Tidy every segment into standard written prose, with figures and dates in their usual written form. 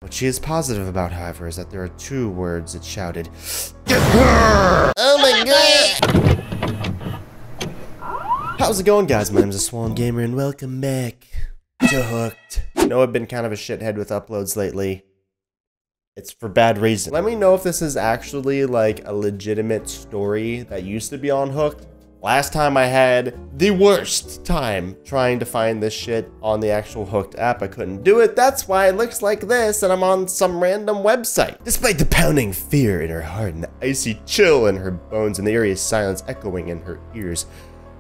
What she is positive about, however, is that there are 2 words it shouted. Get her! Oh my god! How's it going, guys? My name is TheSwollenGamer, and welcome back to Hooked. I know I've been kind of a shithead with uploads lately. It's for bad reason. Let me know if this is actually like a legitimate story that used to be on Hooked. Last time I had the worst time trying to find this shit on the actual Hooked app. I couldn't do it. That's why it looks like this and I'm on some random website. Despite the pounding fear in her heart and the icy chill in her bones and the eerie silence echoing in her ears,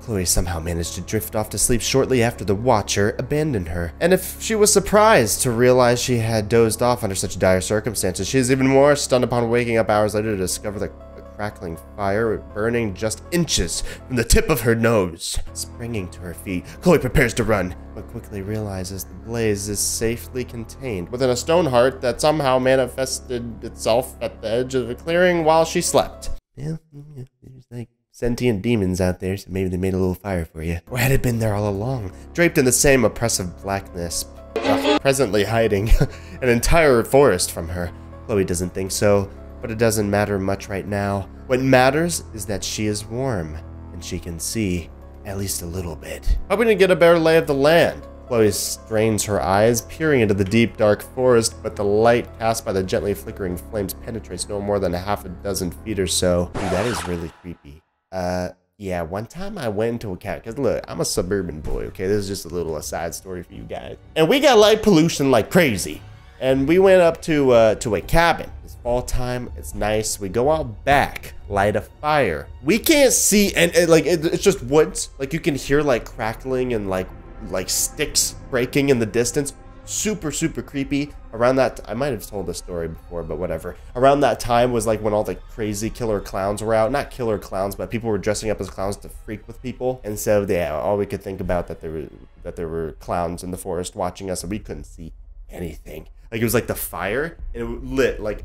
Chloe somehow managed to drift off to sleep shortly after the Watcher abandoned her. And if she was surprised to realize she had dozed off under such dire circumstances, she is even more stunned upon waking up hours later to discover the crackling fire burning just inches from the tip of her nose. Springing to her feet, Chloe prepares to run, but quickly realizes the blaze is safely contained within a stone heart that somehow manifested itself at the edge of a clearing while she slept. Yeah, there's like sentient demons out there, so maybe they made a little fire for you. Or had it been there all along, draped in the same oppressive blackness, presently hiding an entire forest from her? Chloe doesn't think so, but it doesn't matter much right now. What matters is that she is warm, and she can see at least a little bit. Hoping to get a better lay of the land, Chloe strains her eyes, peering into the deep, dark forest, but the light cast by the gently flickering flames penetrates no more than a half a dozen feet or so. Dude, that is really creepy. Yeah, one time I went into a cabin, because look, I'm a suburban boy, okay? This is just a little aside story for you guys. And we got light pollution like crazy. And we went up to a cabin. It's fall time, it's nice. We go out back, light a fire. We can't see, and it's just woods. Like you can hear like crackling and like sticks breaking in the distance. Super, super creepy. Around that, I might have told this story before, but whatever. Around that time was like when all the crazy killer clowns were out. Not killer clowns, but people were dressing up as clowns to freak with people. And so, yeah, all we could think about that there were clowns in the forest watching us, and we couldn't see anything. Like it was like the fire, and it lit like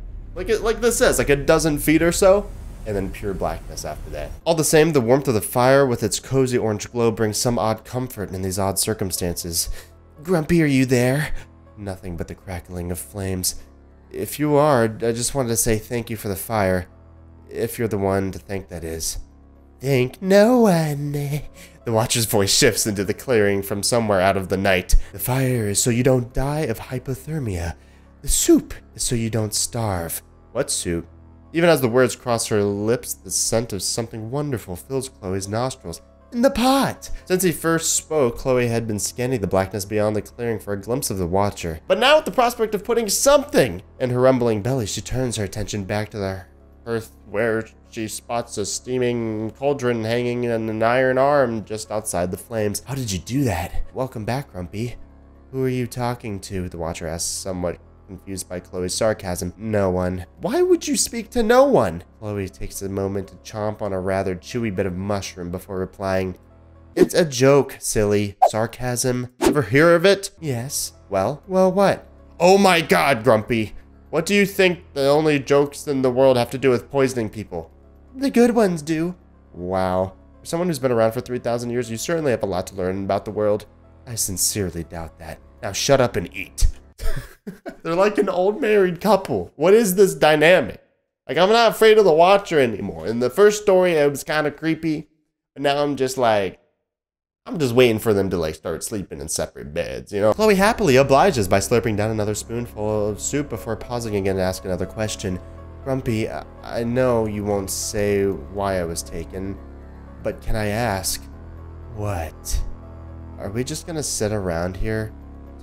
this says, like a dozen feet or so, and then pure blackness after that. All the same, the warmth of the fire with its cozy orange glow brings some odd comfort in these odd circumstances. Grumpy, are you there? Nothing but the crackling of flames. If you are, I just wanted to say thank you for the fire. If you're the one to thank, that is. Thank no one. The Watcher's voice shifts into the clearing from somewhere out of the night. The fire is so you don't die of hypothermia. The soup is so you don't starve. What soup? Even as the words cross her lips, the scent of something wonderful fills Chloe's nostrils. In the pot! Since he first spoke, Chloe had been scanning the blackness beyond the clearing for a glimpse of the Watcher. But now with the prospect of putting something in her rumbling belly, she turns her attention back to the hearth where she spots a steaming cauldron hanging in an iron arm just outside the flames. How did you do that? Welcome back, Grumpy. Who are you talking to? The Watcher asks, somewhat confused by Chloe's sarcasm. No one. Why would you speak to no one? Chloe takes a moment to chomp on a rather chewy bit of mushroom before replying, it's a joke, silly. Sarcasm? Ever hear of it? Yes. Well, what? Oh my god, Grumpy. What do you think the only jokes in the world have to do with poisoning people? The good ones do. Wow. For someone who's been around for 3,000 years, you certainly have a lot to learn about the world. I sincerely doubt that. Now shut up and eat. They're like an old married couple. What is this dynamic? Like, I'm not afraid of the Watcher anymore. In the first story, it was kind of creepy. But now I'm just waiting for them to like start sleeping in separate beds, you know? Chloe happily obliges by slurping down another spoonful of soup before pausing again to ask another question. Grumpy, I know you won't say why I was taken, but can I ask, what? Are we just gonna sit around here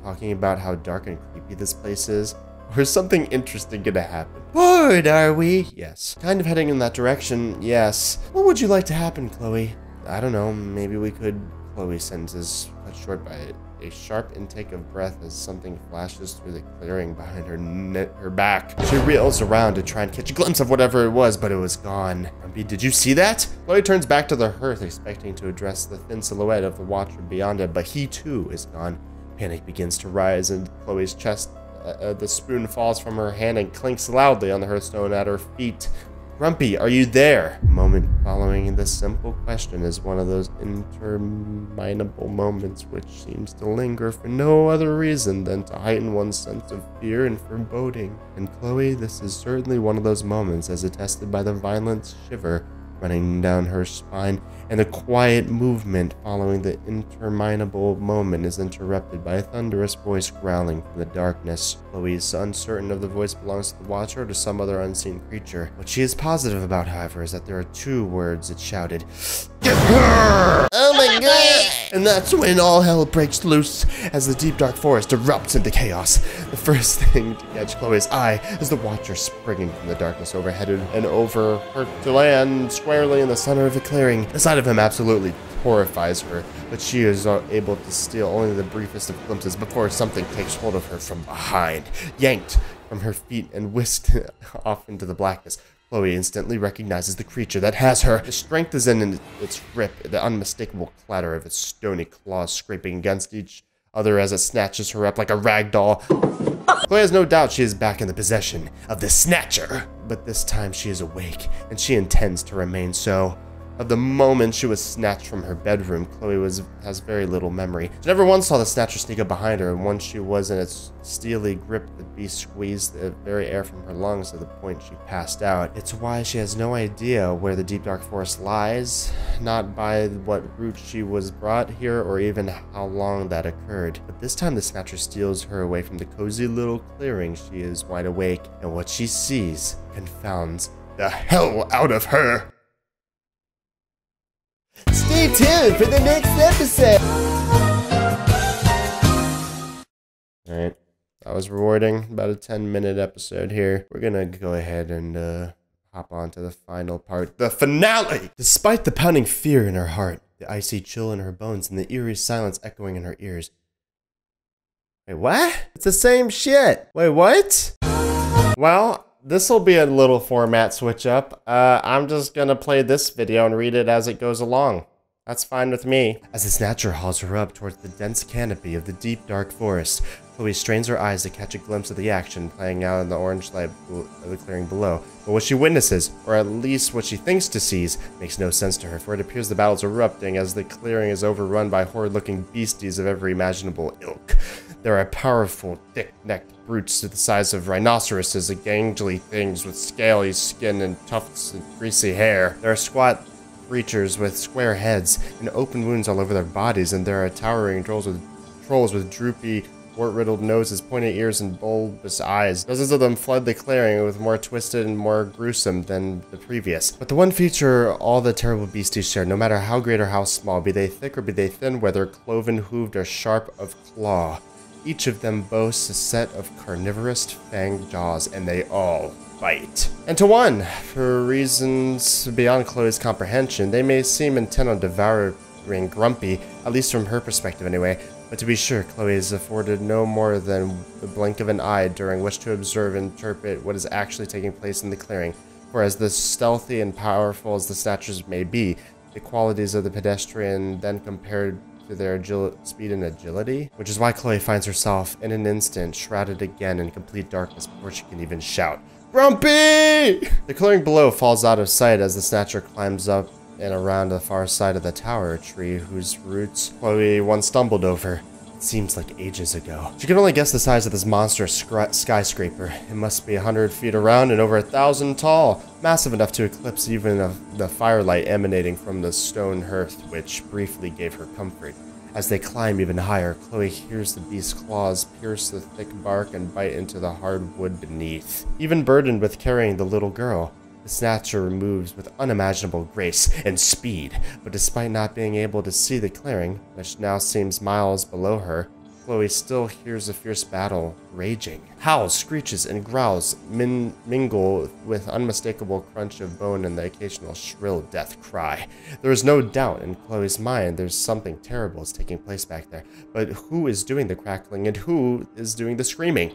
talking about how dark and creepy this place is? Or is something interesting gonna happen? Bored, are we? Yes. Kind of heading in that direction, yes. What would you like to happen, Chloe? I don't know, maybe we could... Chloe's sentences cut short by a sharp intake of breath as something flashes through the clearing behind her back. She reels around to try and catch a glimpse of whatever it was, but it was gone. Grumpy, did you see that? Chloe turns back to the hearth, expecting to address the thin silhouette of the Watcher beyond it, but he too is gone. Panic begins to rise in Chloe's chest. The spoon falls from her hand and clinks loudly on the hearthstone at her feet. Grumpy, are you there? A moment following this simple question is one of those interminable moments which seems to linger for no other reason than to heighten one's sense of fear and foreboding. And Chloe, this is certainly one of those moments, as attested by the violent shiver running down her spine, and the quiet movement following the interminable moment is interrupted by a thunderous voice growling from the darkness. Chloe is uncertain if the voice belongs to the Watcher or to some other unseen creature. What she is positive about, however, is that there are two words it shouted. Get her! Oh my god! And that's when all hell breaks loose as the deep dark forest erupts into chaos. The first thing to catch Chloe's eye is the Watcher springing from the darkness overhead and over her to land squarely in the center of the clearing. The sight of him absolutely horrifies her, but she is able to steal only the briefest of glimpses before something takes hold of her from behind, yanked from her feet and whisked off into the blackness. Chloe instantly recognizes the creature that has her. The strength is in its grip, the unmistakable clatter of its stony claws scraping against each other as it snatches her up like a rag doll. Chloe has no doubt she is back in the possession of the Snatcher, but this time she is awake, and she intends to remain so. Of the moment she was snatched from her bedroom, Chloe has very little memory. She never once saw the Snatcher sneak up behind her, and once she was in its steely grip, the beast squeezed the very air from her lungs to the point she passed out. It's why she has no idea where the deep dark forest lies, not by what route she was brought here or even how long that occurred. But this time the Snatcher steals her away from the cozy little clearing. She is wide awake, and what she sees confounds the hell out of her. Stay tuned for the next episode! Alright, that was rewarding. About a 10-minute episode here. We're gonna go ahead and hop on to the final part. The finale! Despite the pounding fear in her heart, the icy chill in her bones, and the eerie silence echoing in her ears. Wait, what? It's the same shit! Wait, what? Well, this will be a little format switch up. I'm just gonna play this video and read it as it goes along. That's fine with me. As the Snatcher hauls her up towards the dense canopy of the deep dark forest, Chloe strains her eyes to catch a glimpse of the action playing out in the orange light of the clearing below. But what she witnesses, or at least what she thinks to seize, makes no sense to her, for it appears the battle is erupting as the clearing is overrun by horrid-looking beasties of every imaginable ilk. There are powerful, thick-necked brutes to the size of rhinoceroses, gangly things with scaly skin and tufts of greasy hair. There are squat creatures with square heads and open wounds all over their bodies, and there are towering trolls with droopy, wart-riddled noses, pointed ears, and bulbous eyes. Dozens of them flood the clearing with more twisted and more gruesome than the previous. But the one feature all the terrible beasties share, no matter how great or how small, be they thick or be they thin, whether cloven-hooved or sharp of claw. Each of them boasts a set of carnivorous fanged jaws, and they all bite. And to one, for reasons beyond Chloe's comprehension, they may seem intent on devouring Grumpy, at least from her perspective anyway. But to be sure, Chloe is afforded no more than the blink of an eye during which to observe and interpret what is actually taking place in the clearing. For as the stealthy and powerful as the Snatchers may be, the qualities of the pedestrian then compared to their speed and agility, which is why Chloe finds herself in an instant shrouded again in complete darkness before she can even shout, "Grumpy!" The clearing below falls out of sight as the Snatcher climbs up and around the far side of the tower tree whose roots Chloe once stumbled over. It seems like ages ago. She can only guess the size of this monstrous skyscraper. It must be 100 feet around and over 1,000 tall, massive enough to eclipse even the firelight emanating from the stone hearth, which briefly gave her comfort. As they climb even higher, Chloe hears the beast's claws pierce the thick bark and bite into the hard wood beneath. Even burdened with carrying the little girl, the Snatcher moves with unimaginable grace and speed, but despite not being able to see the clearing, which now seems miles below her, Chloe still hears a fierce battle raging. Howls, screeches, and growls mingle with unmistakable crunch of bone and the occasional shrill death cry. There is no doubt in Chloe's mind there's something terrible is taking place back there, but who is doing the crackling and who is doing the screaming?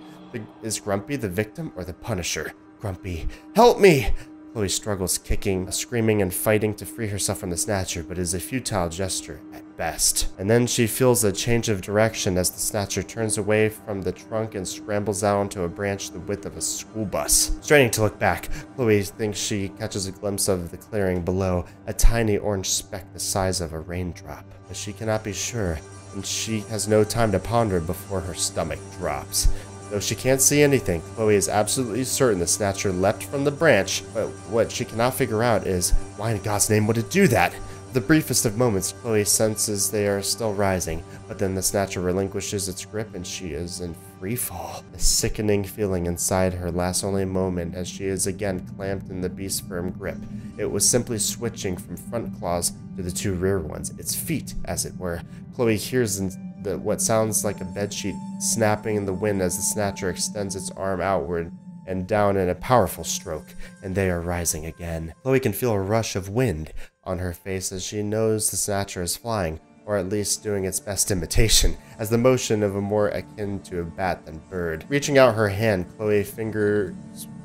Is Grumpy the victim or the punisher? Grumpy, help me! Chloe struggles, kicking, screaming, and fighting to free herself from the Snatcher, but it is a futile gesture at best. And then she feels a change of direction as the Snatcher turns away from the trunk and scrambles out onto a branch the width of a school bus. Straining to look back, Chloe thinks she catches a glimpse of the clearing below, a tiny orange speck the size of a raindrop. But she cannot be sure, and she has no time to ponder before her stomach drops. Though she can't see anything, Chloe is absolutely certain the Snatcher leapt from the branch, but what she cannot figure out is, why in God's name would it do that? For the briefest of moments, Chloe senses they are still rising, but then the Snatcher relinquishes its grip and she is in free fall. A sickening feeling inside her lasts only a moment as she is again clamped in the beast's firm grip. It was simply switching from front claws to the two rear ones, its feet, as it were. Chloe hears what sounds like a bedsheet snapping in the wind as the Snatcher extends its arm outward and down in a powerful stroke, and they are rising again. Chloe can feel a rush of wind on her face as she knows the Snatcher is flying, or at least doing its best imitation, as the motion of a more akin to a bat than bird. Reaching out her hand, Chloe's fingers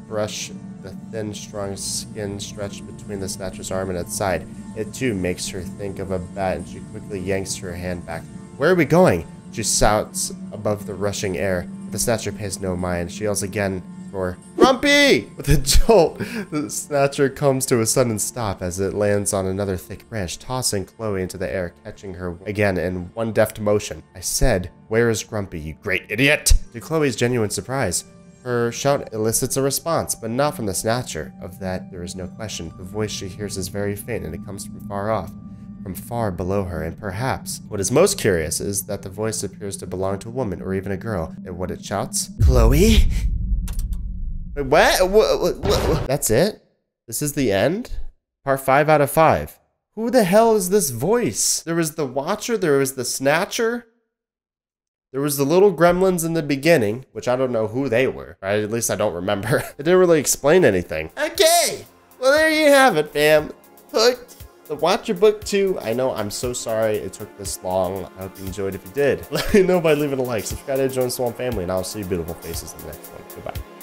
brush the thin, strong skin stretched between the Snatcher's arm and its side. It too makes her think of a bat, and she quickly yanks her hand back. "Where are we going?" She shouts above the rushing air. The Snatcher pays no mind. She yells again for "Grumpy!" With a jolt, the Snatcher comes to a sudden stop as it lands on another thick branch, tossing Chloe into the air, catching her again in one deft motion. "I said, where is Grumpy, you great idiot?" To Chloe's genuine surprise, her shout elicits a response, but not from the Snatcher. Of that, there is no question. The voice she hears is very faint, and it comes from far off, from far below her, and perhaps what is most curious is that the voice appears to belong to a woman or even a girl. And what it shouts? "Chloe?" Wait, what? That's it? This is the end? Part 5 out of 5. Who the hell is this voice? There was the Watcher, there was the Snatcher, there was the little gremlins in the beginning, which I don't know who they were. Right? At least I don't remember. It didn't really explain anything. Okay, well there you have it, fam. Hooked. The Watcher Book 2. I know, I'm so sorry it took this long. I hope you enjoyed. If you did, let me know by leaving a like. Subscribe to join the Swollen family, and I'll see you beautiful faces in the next one. Goodbye.